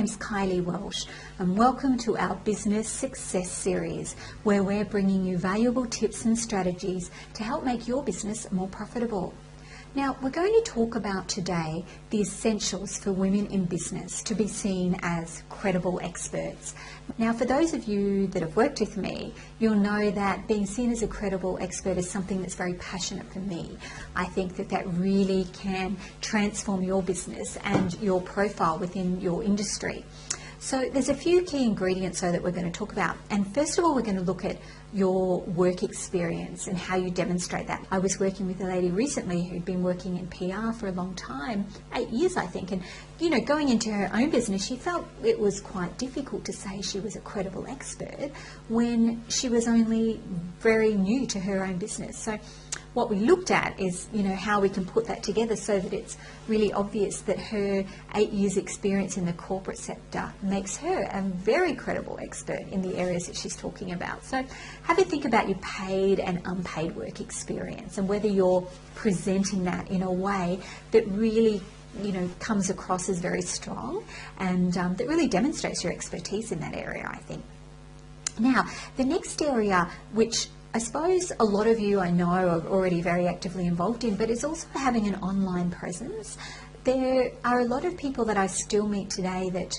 name's Kylie Welsh and welcome to our Business Success Series, where we're bringing you valuable tips and strategies to help make your business more profitable. Now, we're going to talk about today the essentials for women in business to be seen as credible experts. Now, for those of you that have worked with me, you'll know that being seen as a credible expert is something that's very passionate for me. I think that that really can transform your business and your profile within your industry. So there's a few key ingredients that we're going to talk about. And first of all, we're going to look at your work experience and how you demonstrate that. I was working with a lady recently who'd been working in PR for a long time, 8 years I think, and going into her own business, she felt it was quite difficult to say she was a credible expert when she was only very new to her own business. So what we looked at is, how we can put that together so that it's really obvious that her 8 years experience in the corporate sector makes her a very credible expert in the areas that she's talking about. So have a think about your paid and unpaid work experience and whether you're presenting that in a way that really comes across as very strong and that really demonstrates your expertise in that area, I think. Now, the next area, which I suppose a lot of you I know are already very actively involved in, but it's also having an online presence. There are a lot of people that I still meet today that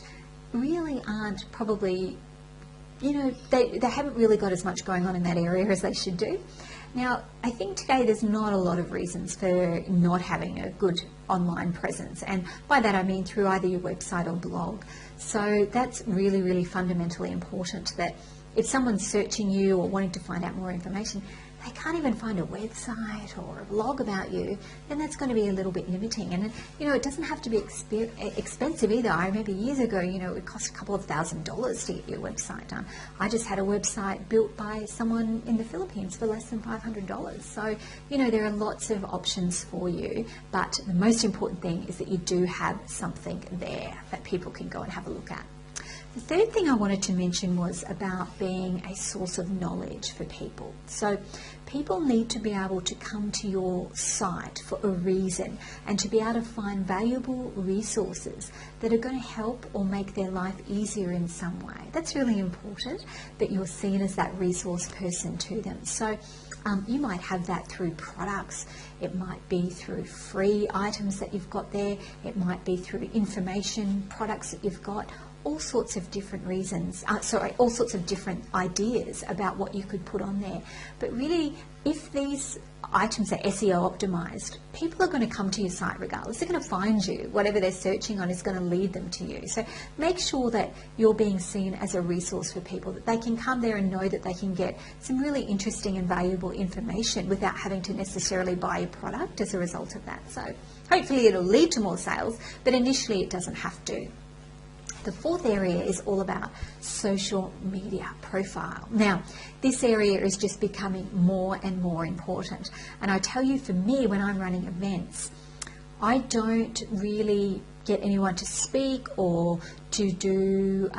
really aren't probably, they haven't really got as much going on in that area as they should do. Now, I think today there's not a lot of reasons for not having a good online presence, and by that I mean through either your website or blog. So that's really, really fundamentally important, that if someone's searching you or wanting to find out more information, they can't even find a website or a blog about you, then that's going to be a little bit limiting. And it doesn't have to be expensive either. I remember years ago, it would cost a couple of $1,000s to get your website done. I just had a website built by someone in the Philippines for less than $500. So, there are lots of options for you, but the most important thing is that you do have something there that people can go and have a look at. The third thing I wanted to mention was about being a source of knowledge for people. So people need to be able to come to your site for a reason and to be able to find valuable resources that are going to help or make their life easier in some way. That's really important, that you're seen as that resource person to them. So you might have that through products, it might be through free items that you've got there, it might be through information products that you've got, all sorts of different reasons, all sorts of different ideas about what you could put on there. But really, if these items are SEO optimized, people are going to come to your site regardless. They're going to find you. Whatever they're searching on is going to lead them to you. So make sure that you're being seen as a resource for people, that they can come there and know that they can get some really interesting and valuable information without having to necessarily buy a product as a result of that. So hopefully it'll lead to more sales, but initially it doesn't have to. The fourth area is all about social media profile. Now, this area is just becoming more and more important. And I tell you, for me, when I'm running events, I don't really get anyone to speak or to do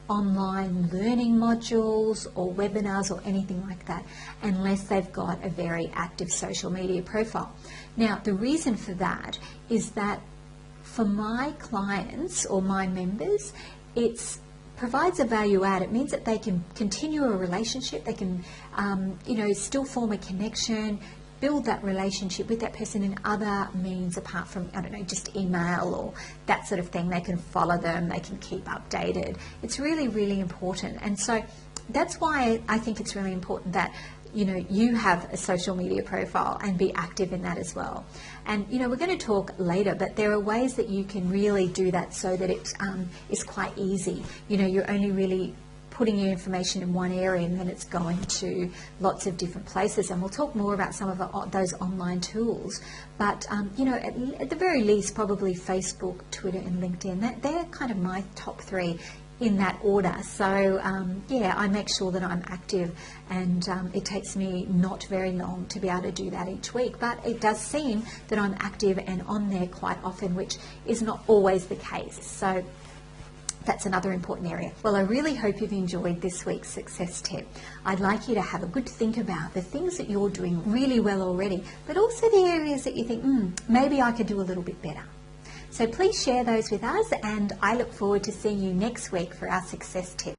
online learning modules or webinars or anything like that unless they've got a very active social media profile. Now, the reason for that is that for my clients or my members, it provides a value add. It means that they can continue a relationship, they can still form a connection, build that relationship with that person in other means apart from, just email or that sort of thing. They can follow them, they can keep updated. It's really, really important. And so that's why I think it's really important that you have a social media profile and be active in that as well. And we're going to talk later, but there are ways that you can really do that so that it is quite easy. You're only really putting your information in one area and then it's going to lots of different places. And we'll talk more about some of those online tools. But, at the very least, probably Facebook, Twitter and LinkedIn, they're kind of my top three in that order. So I make sure that I'm active, and it takes me not very long to be able to do that each week, but it does seem that I'm active and on there quite often, which is not always the case. So that's another important area. Well, I really hope you've enjoyed this week's success tip. I'd like you to have a good think about the things that you're doing really well already, but also the areas that you think, maybe I could do a little bit better. So please share those with us, and I look forward to seeing you next week for our success tips.